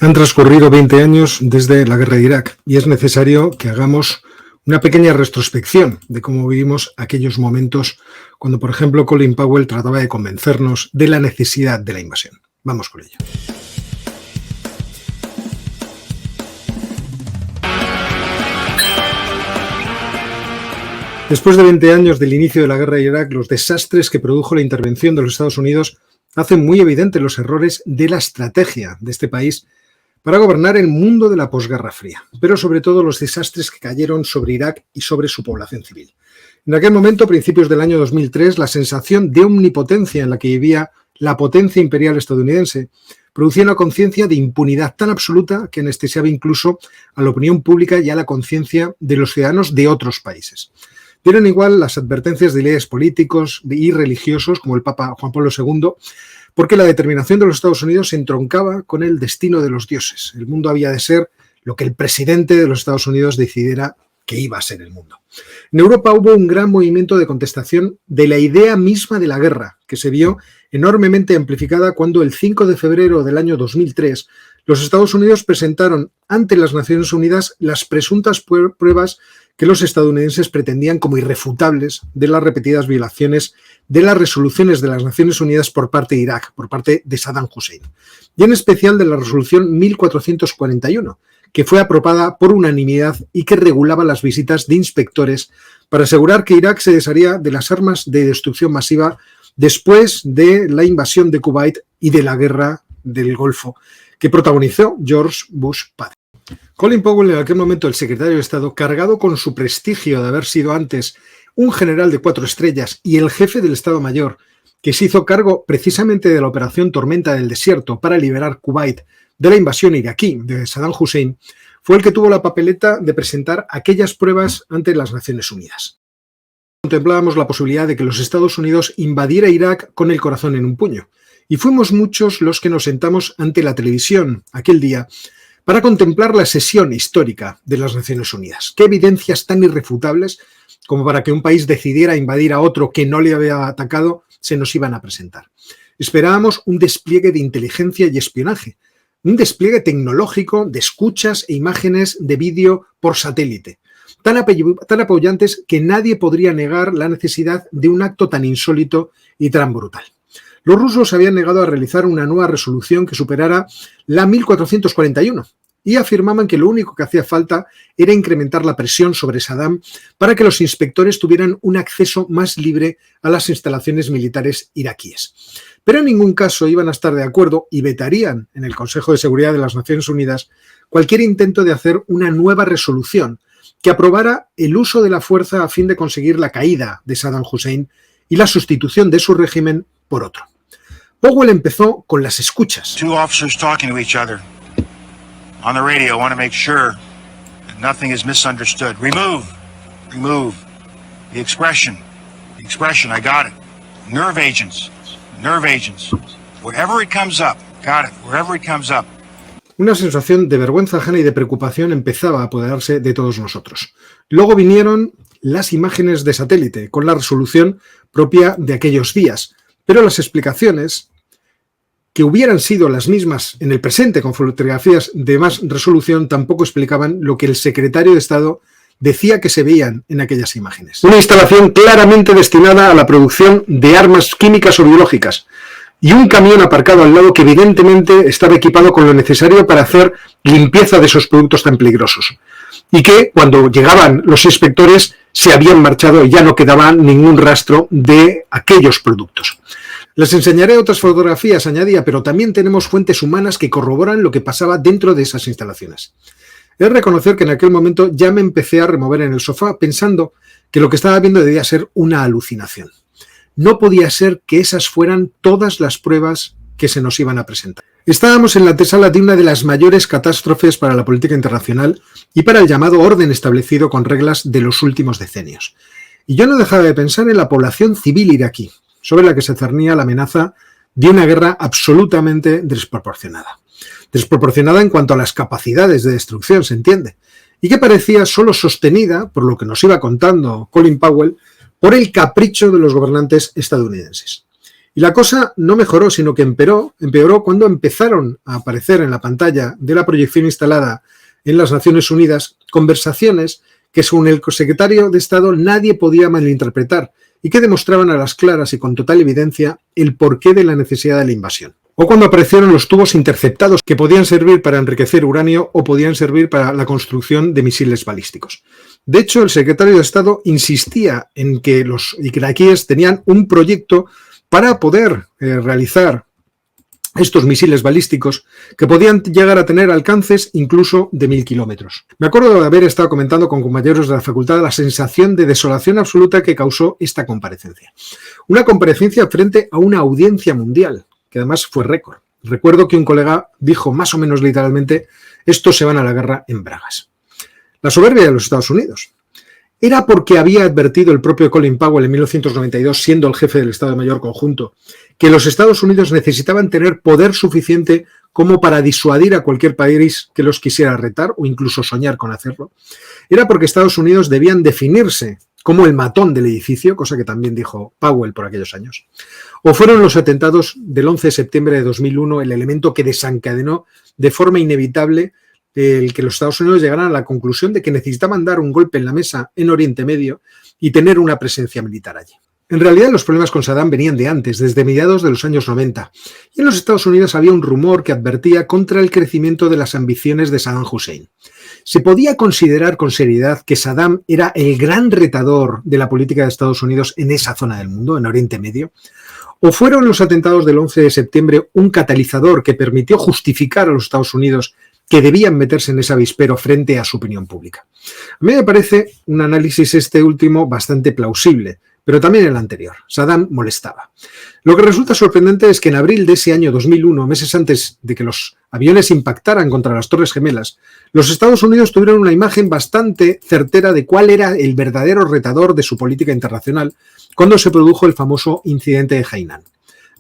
Han transcurrido 20 años desde la guerra de Irak y es necesario que hagamos una pequeña retrospección de cómo vivimos aquellos momentos cuando, por ejemplo, Colin Powell trataba de convencernos de la necesidad de la invasión. Vamos con ello. Después de 20 años del inicio de la guerra de Irak, los desastres que produjo la intervención de los Estados Unidos hacen muy evidentes los errores de la estrategia de este país para gobernar el mundo de la posguerra fría, pero sobre todo los desastres que cayeron sobre Irak y sobre su población civil. En aquel momento, a principios del año 2003, la sensación de omnipotencia en la que vivía la potencia imperial estadounidense producía una conciencia de impunidad tan absoluta que anestesiaba incluso a la opinión pública y a la conciencia de los ciudadanos de otros países. Dieron igual las advertencias de líderes políticos y religiosos como el Papa Juan Pablo II, porque la determinación de los Estados Unidos se entroncaba con el destino de los dioses. El mundo había de ser lo que el presidente de los Estados Unidos decidiera que iba a ser el mundo. En Europa hubo un gran movimiento de contestación de la idea misma de la guerra, que se vio enormemente amplificada cuando el 5 de febrero del año 2003 los Estados Unidos presentaron ante las Naciones Unidas las presuntas pruebas que los estadounidenses pretendían como irrefutables de las repetidas violaciones de las resoluciones de las Naciones Unidas por parte de Irak, por parte de Saddam Hussein, y en especial de la resolución 1441, que fue aprobada por unanimidad y que regulaba las visitas de inspectores para asegurar que Irak se desharía de las armas de destrucción masiva después de la invasión de Kuwait y de la guerra del Golfo, que protagonizó George Bush padre. Colin Powell, en aquel momento el secretario de Estado, cargado con su prestigio de haber sido antes un general de 4 estrellas y el jefe del Estado Mayor, que se hizo cargo precisamente de la operación Tormenta del Desierto para liberar Kuwait de la invasión iraquí de Saddam Hussein, fue el que tuvo la papeleta de presentar aquellas pruebas ante las Naciones Unidas. Contemplábamos la posibilidad de que los Estados Unidos invadiera Irak con el corazón en un puño, y fuimos muchos los que nos sentamos ante la televisión aquel día para contemplar la sesión histórica de las Naciones Unidas. ¿Qué evidencias tan irrefutables como para que un país decidiera invadir a otro que no le había atacado se nos iban a presentar? Esperábamos un despliegue de inteligencia y espionaje, un despliegue tecnológico de escuchas e imágenes de vídeo por satélite, tan apoyantes que nadie podría negar la necesidad de un acto tan insólito y tan brutal. Los rusos habían negado a realizar una nueva resolución que superara la 1441 y afirmaban que lo único que hacía falta era incrementar la presión sobre Saddam para que los inspectores tuvieran un acceso más libre a las instalaciones militares iraquíes. Pero en ningún caso iban a estar de acuerdo y vetarían en el Consejo de Seguridad de las Naciones Unidas cualquier intento de hacer una nueva resolución que aprobara el uso de la fuerza a fin de conseguir la caída de Saddam Hussein y la sustitución de su régimen por otro. Powell empezó con las escuchas. Two officers talking to each other on the radio. I want to make sure that nothing is misunderstood. Remove the expression. I got it. Nerve agents. Wherever it comes up. Got it. Wherever it comes up. Una sensación de vergüenza ajena y de preocupación empezaba a apoderarse de todos nosotros. Luego vinieron las imágenes de satélite con la resolución propia de aquellos días, pero las explicaciones, que hubieran sido las mismas en el presente con fotografías de más resolución, tampoco explicaban lo que el secretario de Estado decía que se veían en aquellas imágenes. Una instalación claramente destinada a la producción de armas químicas o biológicas y un camión aparcado al lado que evidentemente estaba equipado con lo necesario para hacer limpieza de esos productos tan peligrosos. Y que cuando llegaban los inspectores se habían marchado y ya no quedaba ningún rastro de aquellos productos. Les enseñaré otras fotografías, añadía, pero también tenemos fuentes humanas que corroboran lo que pasaba dentro de esas instalaciones. He de reconocer que en aquel momento ya me empecé a remover en el sofá pensando que lo que estaba viendo debía ser una alucinación. No podía ser que esas fueran todas las pruebas que se nos iban a presentar. Estábamos en la antesala de una de las mayores catástrofes para la política internacional y para el llamado orden establecido con reglas de los últimos decenios. Y yo no dejaba de pensar en la población civil iraquí, sobre la que se cernía la amenaza de una guerra absolutamente desproporcionada. Desproporcionada en cuanto a las capacidades de destrucción, se entiende, y que parecía solo sostenida, por lo que nos iba contando Colin Powell, por el capricho de los gobernantes estadounidenses. Y la cosa no mejoró, sino que empeoró cuando empezaron a aparecer en la pantalla de la proyección instalada en las Naciones Unidas conversaciones que, según el secretario de Estado, nadie podía malinterpretar y que demostraban a las claras y con total evidencia el porqué de la necesidad de la invasión. O cuando aparecieron los tubos interceptados que podían servir para enriquecer uranio o podían servir para la construcción de misiles balísticos. De hecho, el secretario de Estado insistía en que los iraquíes tenían un proyecto para poder realizar estos misiles balísticos que podían llegar a tener alcances incluso de 1000 kilómetros. Me acuerdo de haber estado comentando con compañeros de la facultad la sensación de desolación absoluta que causó esta comparecencia. Una comparecencia frente a una audiencia mundial, que además fue récord. Recuerdo que un colega dijo más o menos literalmente: estos se van a la guerra en bragas. La soberbia de los Estados Unidos. ¿Era porque había advertido el propio Colin Powell en 1992, siendo el jefe del Estado Mayor Conjunto, que los Estados Unidos necesitaban tener poder suficiente como para disuadir a cualquier país que los quisiera retar o incluso soñar con hacerlo? ¿Era porque Estados Unidos debían definirse como el matón del edificio, cosa que también dijo Powell por aquellos años? ¿O fueron los atentados del 11 de septiembre de 2001 el elemento que desencadenó de forma inevitable el que los Estados Unidos llegaran a la conclusión de que necesitaban dar un golpe en la mesa en Oriente Medio y tener una presencia militar allí? En realidad, los problemas con Saddam venían de antes, desde mediados de los años 90, y en los Estados Unidos había un rumor que advertía contra el crecimiento de las ambiciones de Saddam Hussein. ¿Se podía considerar con seriedad que Saddam era el gran retador de la política de Estados Unidos en esa zona del mundo, en Oriente Medio? ¿O fueron los atentados del 11 de septiembre un catalizador que permitió justificar a los Estados Unidos que debían meterse en ese avispero frente a su opinión pública? A mí me parece un análisis este último bastante plausible, pero también el anterior. Saddam molestaba. Lo que resulta sorprendente es que en abril de ese año 2001, meses antes de que los aviones impactaran contra las Torres Gemelas, los Estados Unidos tuvieron una imagen bastante certera de cuál era el verdadero retador de su política internacional cuando se produjo el famoso incidente de Hainan.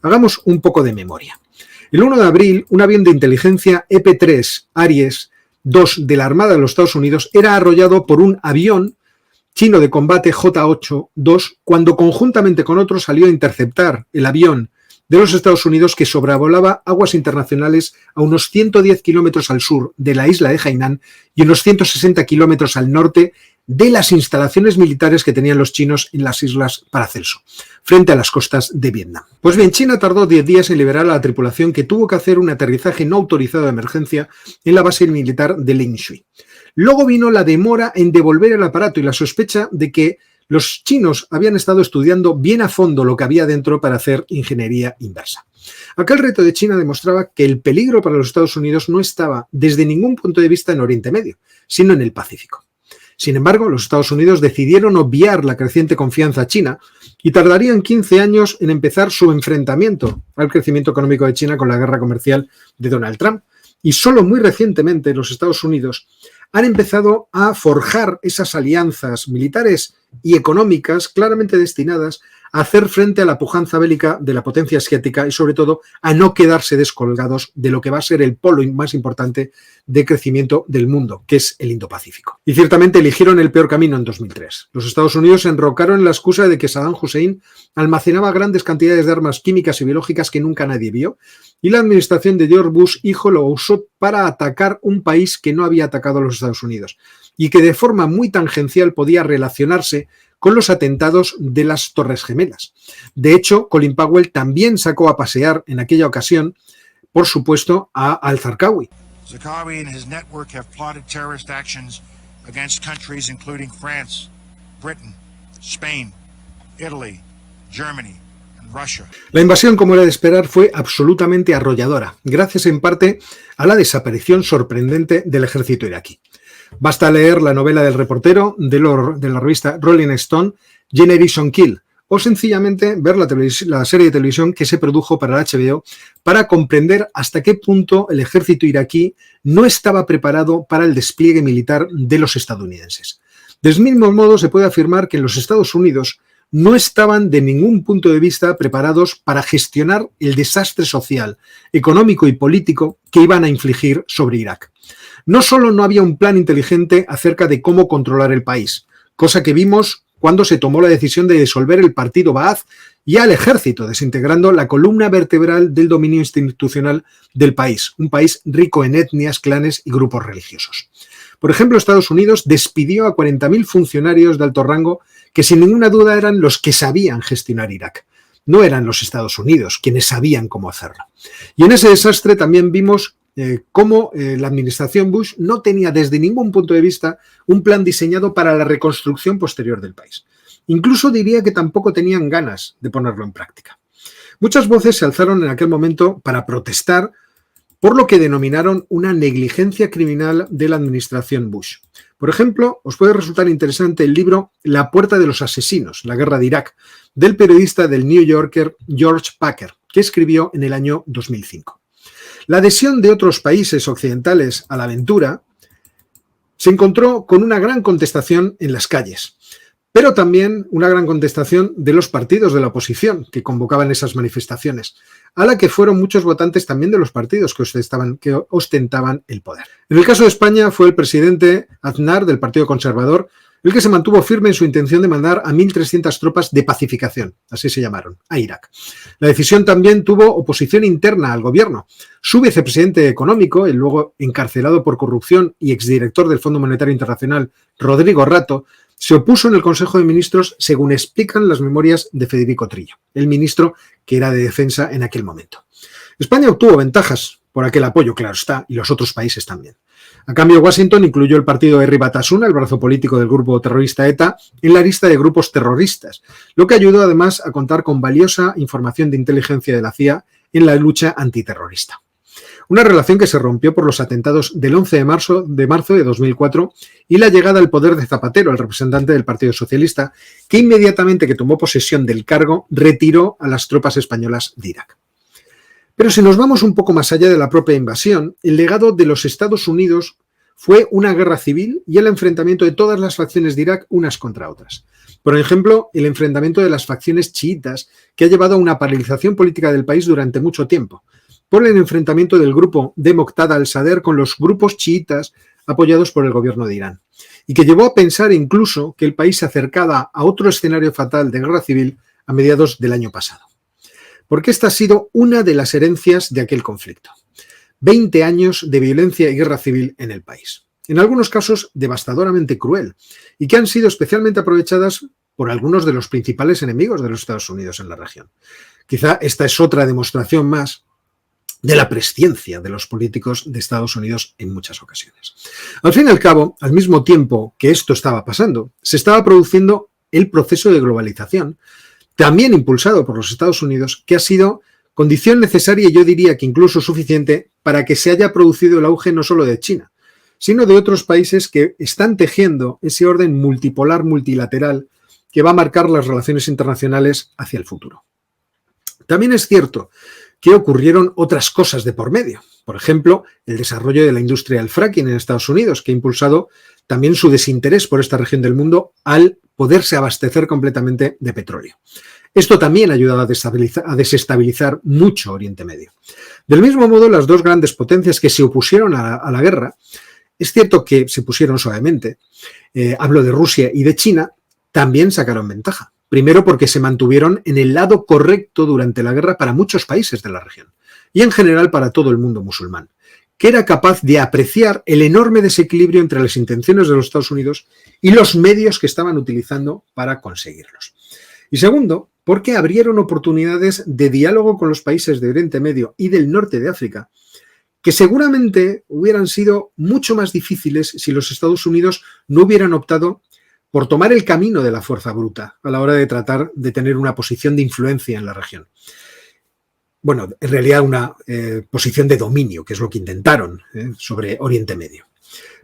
Hagamos un poco de memoria. El 1 de abril, un avión de inteligencia EP-3 Aries II de la Armada de los Estados Unidos era arrollado por un avión chino de combate J-8-2 cuando conjuntamente con otros salió a interceptar el avión de los Estados Unidos que sobrevolaba aguas internacionales a unos 110 kilómetros al sur de la isla de Hainan y unos 160 kilómetros al norte de las instalaciones militares que tenían los chinos en las islas Paracelso, frente a las costas de Vietnam. Pues bien, China tardó 10 días en liberar a la tripulación, que tuvo que hacer un aterrizaje no autorizado de emergencia en la base militar de Lingshui. Luego vino la demora en devolver el aparato y la sospecha de que los chinos habían estado estudiando bien a fondo lo que había dentro para hacer ingeniería inversa. Aquel reto de China demostraba que el peligro para los Estados Unidos no estaba desde ningún punto de vista en Oriente Medio, sino en el Pacífico. Sin embargo, los Estados Unidos decidieron obviar la creciente confianza china y tardarían 15 años en empezar su enfrentamiento al crecimiento económico de China con la guerra comercial de Donald Trump. Y solo muy recientemente los Estados Unidos han empezado a forjar esas alianzas militares y económicas claramente destinadas a hacer frente a la pujanza bélica de la potencia asiática y, sobre todo, a no quedarse descolgados de lo que va a ser el polo más importante de crecimiento del mundo, que es el Indo-Pacífico. Y ciertamente eligieron el peor camino en 2003. Los Estados Unidos se enrocaron en la excusa de que Saddam Hussein almacenaba grandes cantidades de armas químicas y biológicas que nunca nadie vio, y la administración de George Bush hijo lo usó para atacar un país que no había atacado a los Estados Unidos y que de forma muy tangencial podía relacionarse con los atentados de las Torres Gemelas. De hecho, Colin Powell también sacó a pasear en aquella ocasión, por supuesto, a al-Zarqawi. Zarqawi and his network have plotted terrorist actions against countries including France, Britain, Spain, Italy, Germany and Russia. La invasión, como era de esperar, fue absolutamente arrolladora, gracias en parte a la desaparición sorprendente del ejército iraquí. Basta leer la novela del reportero de la revista Rolling Stone, Generation Kill, o sencillamente ver la serie de televisión que se produjo para la HBO para comprender hasta qué punto el ejército iraquí no estaba preparado para el despliegue militar de los estadounidenses. Del mismo modo, se puede afirmar que en los Estados Unidos no estaban de ningún punto de vista preparados para gestionar el desastre social, económico y político que iban a infligir sobre Irak. No solo no había un plan inteligente acerca de cómo controlar el país, cosa que vimos cuando se tomó la decisión de disolver el partido Ba'ath y al ejército, desintegrando la columna vertebral del dominio institucional del país, un país rico en etnias, clanes y grupos religiosos. Por ejemplo, Estados Unidos despidió a 40.000 funcionarios de alto rango que sin ninguna duda eran los que sabían gestionar Irak. No eran los Estados Unidos quienes sabían cómo hacerlo. Y en ese desastre también vimos cómo la administración Bush no tenía desde ningún punto de vista un plan diseñado para la reconstrucción posterior del país. Incluso diría que tampoco tenían ganas de ponerlo en práctica. Muchas voces se alzaron en aquel momento para protestar por lo que denominaron una negligencia criminal de la administración Bush. Por ejemplo, os puede resultar interesante el libro La puerta de los asesinos, la guerra de Irak, del periodista del New Yorker George Packer, que escribió en el año 2005. La adhesión de otros países occidentales a la aventura se encontró con una gran contestación en las calles, pero también una gran contestación de los partidos de la oposición que convocaban esas manifestaciones, a la que fueron muchos votantes también de los partidos que ostentaban el poder. En el caso de España fue el presidente Aznar del Partido Conservador el que se mantuvo firme en su intención de mandar a 1.300 tropas de pacificación, así se llamaron, a Irak. La decisión también tuvo oposición interna al gobierno. Su vicepresidente económico, el luego encarcelado por corrupción y exdirector del Fondo Monetario Internacional, Rodrigo Rato, se opuso en el Consejo de Ministros, según explican las memorias de Federico Trillo, el ministro que era de defensa en aquel momento. España obtuvo ventajas por aquel apoyo, claro está, y los otros países también. A cambio, Washington incluyó el partido Herri Batasuna, el brazo político del grupo terrorista ETA, en la lista de grupos terroristas, lo que ayudó además a contar con valiosa información de inteligencia de la CIA en la lucha antiterrorista. Una relación que se rompió por los atentados del 11 de marzo de 2004 y la llegada al poder de Zapatero, el representante del Partido Socialista, que inmediatamente que tomó posesión del cargo retiró a las tropas españolas de Irak. Pero si nos vamos un poco más allá de la propia invasión, el legado de los Estados Unidos fue una guerra civil y el enfrentamiento de todas las facciones de Irak unas contra otras. Por ejemplo, el enfrentamiento de las facciones chiitas, que ha llevado a una paralización política del país durante mucho tiempo, por el enfrentamiento del grupo de Moqtada al-Sadr con los grupos chiitas apoyados por el gobierno de Irán, y que llevó a pensar incluso que el país se acercaba a otro escenario fatal de guerra civil a mediados del año pasado. Porque esta ha sido una de las herencias de aquel conflicto. 20 años de violencia y guerra civil en el país. En algunos casos devastadoramente cruel y que han sido especialmente aprovechadas por algunos de los principales enemigos de los Estados Unidos en la región. Quizá esta es otra demostración más de la presciencia de los políticos de Estados Unidos en muchas ocasiones. Al fin y al cabo, al mismo tiempo que esto estaba pasando, se estaba produciendo el proceso de globalización, también impulsado por los Estados Unidos, que ha sido condición necesaria y yo diría que incluso suficiente para que se haya producido el auge no solo de China, sino de otros países que están tejiendo ese orden multipolar, multilateral, que va a marcar las relaciones internacionales hacia el futuro. También es cierto que ocurrieron otras cosas de por medio. Por ejemplo, el desarrollo de la industria del fracking en Estados Unidos, que ha impulsado también su desinterés por esta región del mundo al poderse abastecer completamente de petróleo. Esto también ha ayudado a desestabilizar mucho Oriente Medio. Del mismo modo, las dos grandes potencias que se opusieron a la guerra, es cierto que se pusieron suavemente, hablo de Rusia y de China, también sacaron ventaja. Primero porque se mantuvieron en el lado correcto durante la guerra para muchos países de la región y en general para todo el mundo musulmán, que era capaz de apreciar el enorme desequilibrio entre las intenciones de los Estados Unidos y los medios que estaban utilizando para conseguirlos. Y segundo, porque abrieron oportunidades de diálogo con los países de Oriente Medio y del norte de África, que seguramente hubieran sido mucho más difíciles si los Estados Unidos no hubieran optado por tomar el camino de la fuerza bruta a la hora de tratar de tener una posición de influencia en la región. Bueno, en realidad una posición de dominio, que es lo que intentaron sobre Oriente Medio.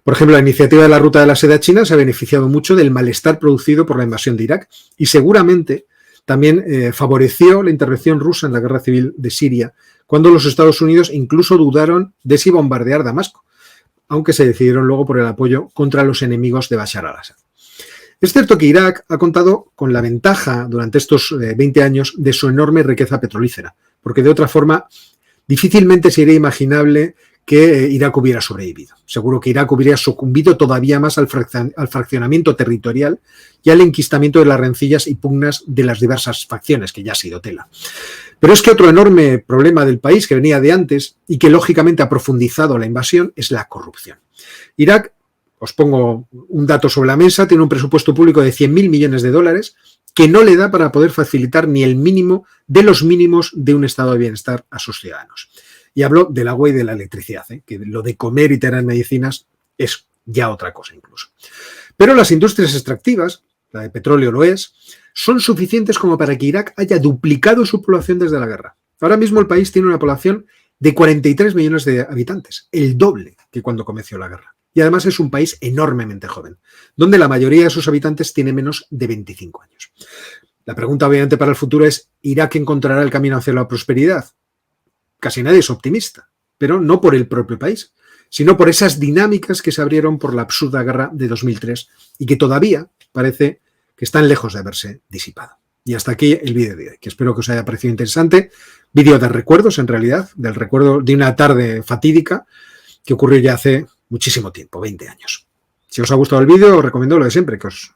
Por ejemplo, la iniciativa de la Ruta de la Seda China se ha beneficiado mucho del malestar producido por la invasión de Irak y seguramente también favoreció la intervención rusa en la guerra civil de Siria, cuando los Estados Unidos incluso dudaron de si bombardear Damasco, aunque se decidieron luego por el apoyo contra los enemigos de Bashar al-Assad. Es cierto que Irak ha contado con la ventaja durante estos 20 años de su enorme riqueza petrolífera, porque de otra forma difícilmente sería imaginable que Irak hubiera sobrevivido. Seguro que Irak hubiera sucumbido todavía más al fraccionamiento territorial y al enquistamiento de las rencillas y pugnas de las diversas facciones, que ya ha sido tela. Pero es que otro enorme problema del país que venía de antes y que lógicamente ha profundizado la invasión es la corrupción. Irak, os pongo un dato sobre la mesa, tiene un presupuesto público de 100.000 millones de dólares que no le da para poder facilitar ni el mínimo de los mínimos de un estado de bienestar a sus ciudadanos. Y hablo del agua y de la electricidad, que lo de comer y tener medicinas es ya otra cosa incluso. Pero las industrias extractivas, la de petróleo lo es, son suficientes como para que Irak haya duplicado su población desde la guerra. Ahora mismo el país tiene una población de 43 millones de habitantes, el doble que cuando comenzó la guerra. Y además es un país enormemente joven, donde la mayoría de sus habitantes tiene menos de 25 años. La pregunta obviamente para el futuro es, ¿Irak encontrará el camino hacia la prosperidad? Casi nadie es optimista, pero no por el propio país, sino por esas dinámicas que se abrieron por la absurda guerra de 2003 y que todavía parece que están lejos de haberse disipado. Y hasta aquí el vídeo de hoy, que espero que os haya parecido interesante. Vídeo de recuerdos, en realidad, del recuerdo de una tarde fatídica que ocurrió ya hace muchísimo tiempo, 20 años. Si os ha gustado el vídeo, os recomiendo lo de siempre, que os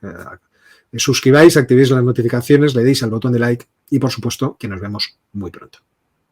suscribáis, activéis las notificaciones, le deis al botón de like y, por supuesto, que nos vemos muy pronto.